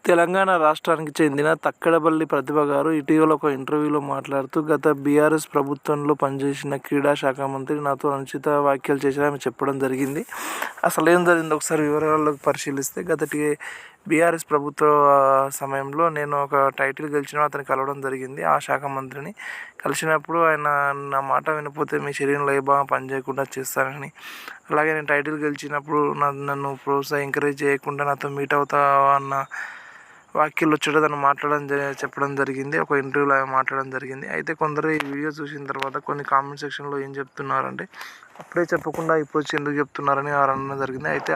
తెలంగాణ రాష్ట్రానికి చెందిన తక్కడబల్లి ప్రతిభ గారు ఇటీవల ఒక ఇంటర్వ్యూలో మాట్లాడుతూ, గత బీఆర్ఎస్ ప్రభుత్వంలో పనిచేసిన క్రీడా శాఖ మంత్రి నాతో అనుచిత వ్యాఖ్యలు చేశారని ఆమె చెప్పడం జరిగింది. అసలు ఏం జరిగిందో ఒకసారి వివరాల్లోకి పరిశీలిస్తే, బీఆర్ఎస్ ప్రభుత్వ సమయంలో నేను ఒక టైటిల్ గెలిచిన అతన్ని కలవడం జరిగింది. ఆ శాఖ మంత్రిని కలిసినప్పుడు ఆయన నా మాట వినకపోతే మీ శరీరంలో ఏ భాగం పనిచేయకుండా చేస్తానని, అలాగే నేను టైటిల్ గెలిచినప్పుడు నన్ను ఎంకరేజ్ చేయకుండా నాతో మీట్ అవుతావా అన్న వ్యాఖ్యలు వచ్చేట తను చెప్పడం జరిగింది. ఒక ఇంటర్వ్యూలో ఆమె మాట్లాడడం జరిగింది. అయితే కొందరు ఈ వీడియో చూసిన తర్వాత కొన్ని కామెంట్ సెక్షన్లో ఏం చెప్తున్నారంటే, అప్పుడే చెప్పకుండా ఇప్పుడు వచ్చి ఎందుకు చెప్తున్నారని వారు అనడం జరిగింది. అయితే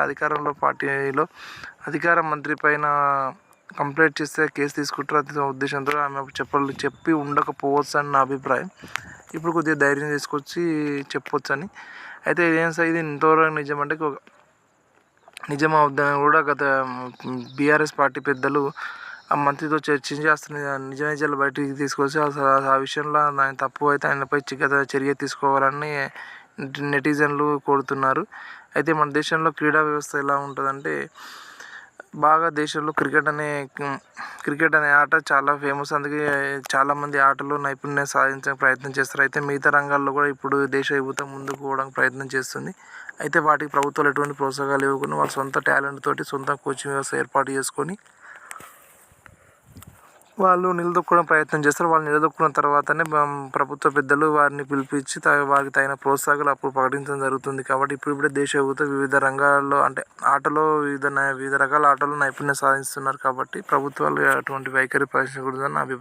పార్టీలో అధికార మంత్రి పైన కంప్లైంట్ చేస్తే కేసు తీసుకుంటారు ఉద్దేశంతో ఆమె చెప్పి ఉండకపోవచ్చు అని నా అభిప్రాయం. ఇప్పుడు కొద్దిగా ధైర్యం తీసుకొచ్చి చెప్పొచ్చని. అయితే ఇది ఎంతవరకు నిజమంటే నిజమవుద్దని కూడా గత బీఆర్ఎస్ పార్టీ పెద్దలు ఆ మంత్రితో చర్చించి అసలు నిజాలు బయటికి తీసుకొచ్చి అసలు ఆ విషయంలో ఆయన తప్పు అయితే ఆయనపై చర్య తీసుకోవాలని నెటిజన్లు కోరుతున్నారు. అయితే మన దేశంలో క్రీడా వ్యవస్థ ఎలా ఉంటుందంటే, బాగా దేశంలో క్రికెట్ అనే ఆట చాలా ఫేమస్. అందుకే చాలామంది ఆటలో నైపుణ్యం సాధించడానికి ప్రయత్నం చేస్తారు. అయితే మిగతా రంగాల్లో కూడా ఇప్పుడు దేశ యువత ముందుకు పోవడానికి ప్రయత్నం చేస్తుంది. అయితే వాటికి ప్రభుత్వాలు ఎటువంటి ప్రోత్సాహాలు ఇవ్వకుండా వాళ్ళ సొంత టాలెంట్ తోటి సొంత కోచింగ్ వ్యవస్థ ఏర్పాటు చేసుకొని వాళ్ళు నిలదొక్కునే ప్రయత్నం చేస్తారు. వాళ్ళు నిలదొక్కున్న తర్వాతనే ప్రభుత్వ పెద్దలు వారిని పిలిపించి వారికి తగిన ప్రోత్సాహాలు అప్పుడు ప్రకటించడం జరుగుతుంది. కాబట్టి ఇప్పుడిప్పుడే దేశ యువత వివిధ రంగాల్లో అంటే ఆటలో వివిధ రకాల ఆటలు నైపుణ్యం సాధిస్తున్నారు. కాబట్టి ప్రభుత్వాలు అటువంటి వైఖరి ప్రదర్శించకూడదని నా అభిప్రాయం.